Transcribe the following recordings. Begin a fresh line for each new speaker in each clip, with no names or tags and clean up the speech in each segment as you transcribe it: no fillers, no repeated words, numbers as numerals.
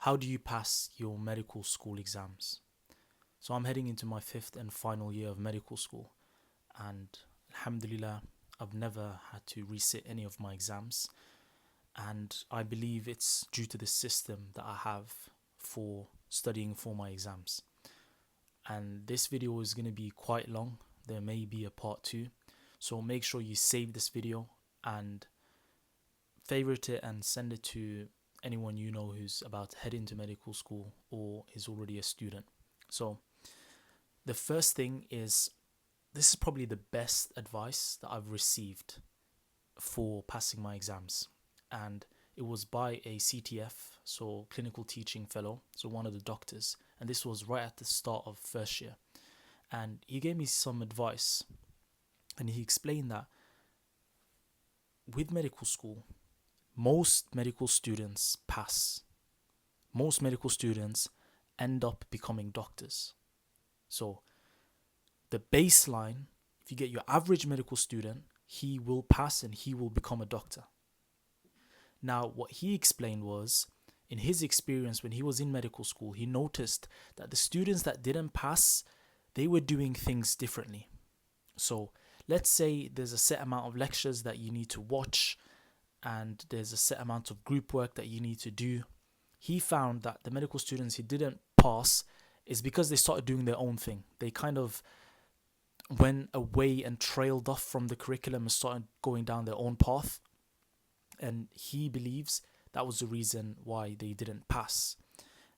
How do you pass your medical school exams? So I'm heading into my fifth and final year of medical school, and alhamdulillah, I've never had to resit any of my exams, and I believe it's due to the system that I have for studying for my exams. And this video is going to be quite long. There may be a part 2, so make sure you save this video and favorite it and send it to anyone you know who's about to head into medical school or is already a student. So the first thing is, this is probably the best advice that I've received for passing my exams, and it was by a CTF, so clinical teaching fellow, so one of the doctors, and this was right at the start of first year. And he gave me some advice, and he explained that with medical school, most medical students pass. Most medical students end up becoming doctors. So the baseline, if you get your average medical student, he will pass and he will become a doctor. Now, what he explained was, in his experience when he was in medical school, he noticed that the students that didn't pass, they were doing things differently. So let's say there's a set amount of lectures that you need to watch, and there's a set amount of group work that you need to do. He found that the medical students who didn't pass is because they started doing their own thing. They kind of went away and trailed off from the curriculum and started going down their own path. And he believes that was the reason why they didn't pass.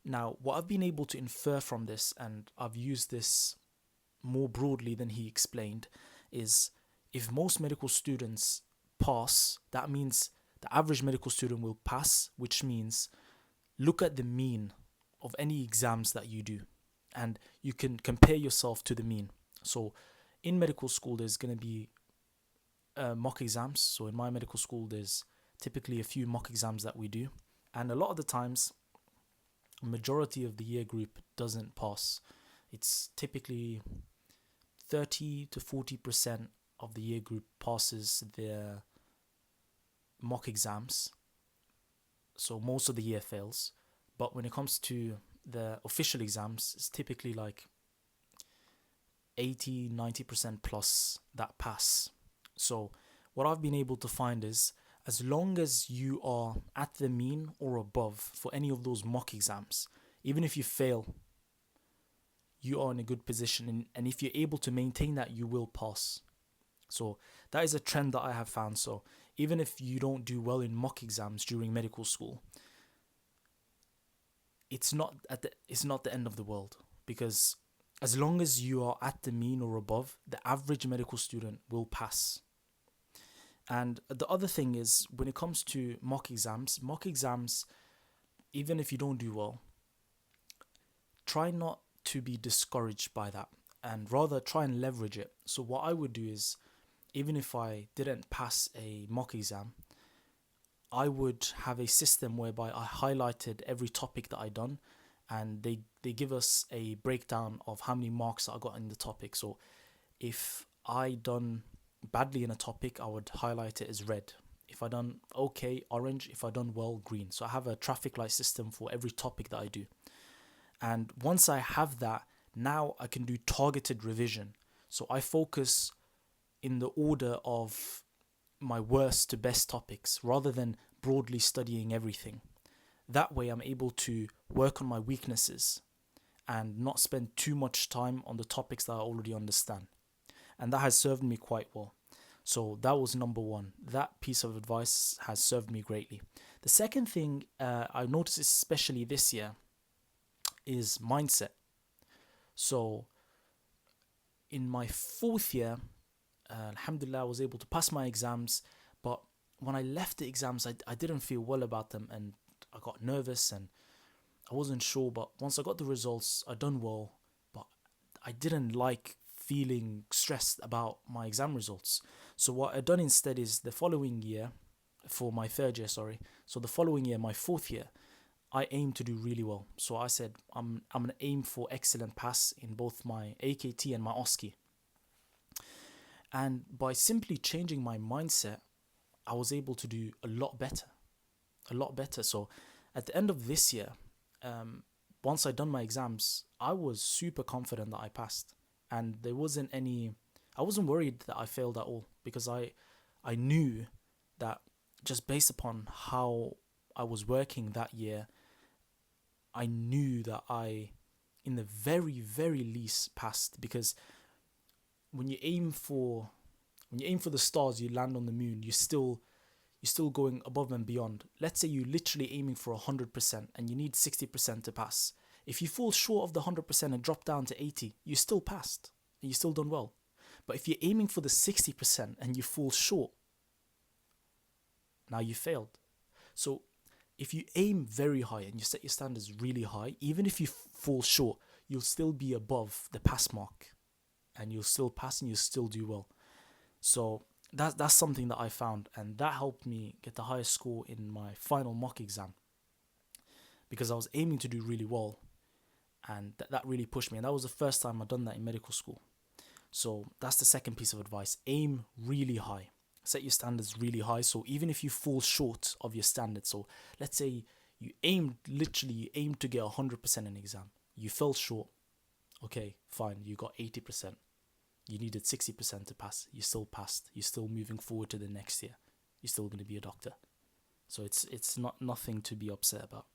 Now, what I've been able to infer from this, and I've used this more broadly than he explained, is if most medical students pass, that means the average medical student will pass, which means look at the mean of any exams that you do, and you can compare yourself to the mean. So in medical school, there's going to be mock exams. So in my medical school, there's typically a few mock exams that we do, and a lot of the times, majority of the year group doesn't pass. It's typically 30 to 40% of the year group passes their mock exams, so most of the year fails. But when it comes to the official exams, it's typically like 80-90% plus that pass. So what I've been able to find is, as long as you are at the mean or above for any of those mock exams, even if you fail, you are in a good position, and if you're able to maintain that, you will pass. So that is a trend that I have found. So even if you don't do well in mock exams during medical school, it's not the end of the world, because as long as you are at the mean or above, the average medical student will pass. And the other thing is, when it comes to mock exams, even if you don't do well, try not to be discouraged by that, and rather try and leverage it. So what I would do is, even if I didn't pass a mock exam, I would have a system whereby I highlighted every topic that I done, and they give us a breakdown of how many marks I got in the topic. So if I done badly in a topic, I would highlight it as red. If I done okay, orange. If I done well, green. So I have a traffic light system for every topic that I do. And once I have that, now I can do targeted revision. So I focus in the order of my worst to best topics, rather than broadly studying everything. That way I'm able to work on my weaknesses and not spend too much time on the topics that I already understand. And that has served me quite well. So that was number one. That piece of advice has served me greatly. The second thing I noticed, especially this year, is mindset. So in my fourth year, alhamdulillah, I was able to pass my exams, but when I left the exams, I didn't feel well about them, and I got nervous and I wasn't sure. But once I got the results, I done well, but I didn't like feeling stressed about my exam results. So what I done instead is, the following year, for my third year, so the following year, my fourth year, I aim to do really well. So I said I'm gonna aim for excellent pass in both my AKT and my OSCE. And by simply changing my mindset, I was able to do a lot better. So at the end of this year, once I'd done my exams, I was super confident that I passed, and I wasn't worried that I failed at all, because I knew that just based upon how I was working that year, I knew that I, in the very, very least, passed. Because when you aim for the stars, you land on the moon. You're still going above and beyond. Let's say you're literally aiming for 100% and you need 60% to pass. If you fall short of the 100% and drop down to 80, you still passed and you still done well. But if you're aiming for the 60% and you fall short, now you failed. So if you aim very high and you set your standards really high, even if you fall short, you'll still be above the pass mark and you'll still pass and you'll still do well. So that's something that I found, and that helped me get the highest score in my final mock exam, because I was aiming to do really well, and that really pushed me. And that was the first time I'd done that in medical school. So that's the second piece of advice: aim really high, set your standards really high. So even if you fall short of your standards, so let's say you aimed to get 100% in an exam, you fell short, okay, fine, you got 80%. You needed 60% to pass. You still passed. You're still moving forward to the next year. You're still going to be a doctor. So it's not nothing to be upset about.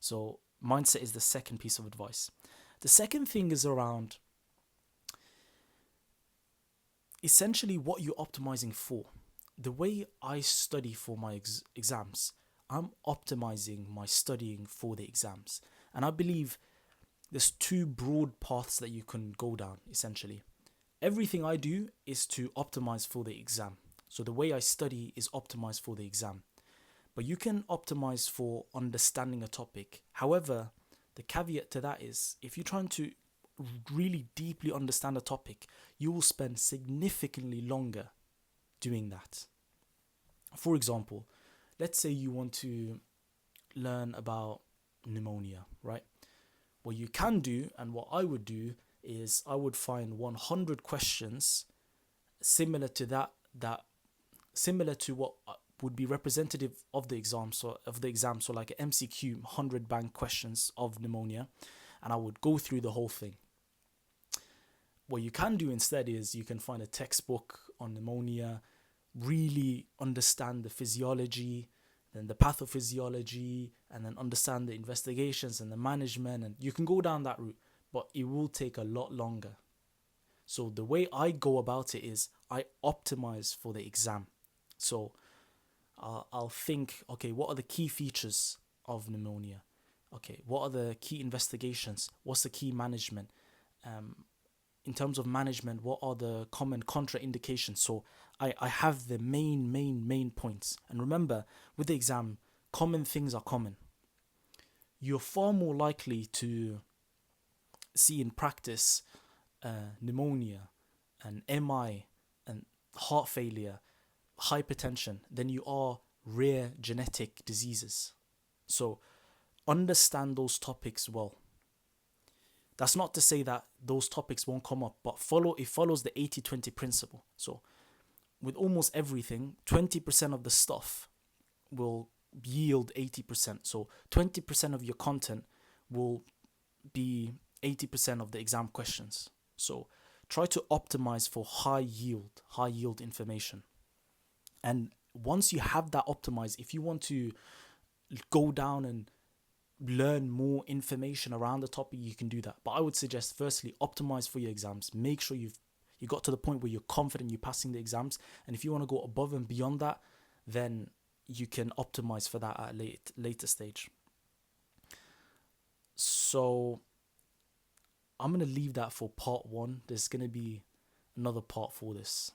So mindset is the second piece of advice. The second thing is around essentially what you're optimizing for. The way I study for my exams, I'm optimizing my studying for the exams. And I believe there's two broad paths that you can go down, essentially. Everything I do is to optimize for the exam. So the way I study is optimized for the exam. But you can optimize for understanding a topic. However, the caveat to that is, if you're trying to really deeply understand a topic, you will spend significantly longer doing that. For example, let's say you want to learn about pneumonia, right? What you can do, and what I would do, is I would find 100 questions similar to what would be representative of the exam, so like an MCQ 100 bank questions of pneumonia, and I would go through the whole thing. What you can do instead is you can find a textbook on pneumonia, really understand the physiology, then the pathophysiology, and then understand the investigations and the management, and you can go down that route, but it will take a lot longer. So the way I go about it is I optimize for the exam. So I'll think, okay, what are the key features of pneumonia? Okay, what are the key investigations? What's the key management? In terms of management, what are the common contraindications? So I have the main points. And remember, with the exam, common things are common. You're far more likely to see in practice pneumonia and MI and heart failure, hypertension, than you are rare genetic diseases. So understand those topics well. That's not to say that those topics won't come up, but it follows the 80-20 principle. So with almost everything, 20% of the stuff will yield 80%. So 20% of your content will be 80% of the exam questions. So try to optimize for high yield information. And once you have that optimized, if you want to go down and learn more information around the topic, you can do that. But I would suggest, firstly, optimize for your exams. Make sure you got to the point where you're confident you're passing the exams. And if you want to go above and beyond that, then you can optimize for that at a later stage. So I'm going to leave that for part one. There's going to be another part for this.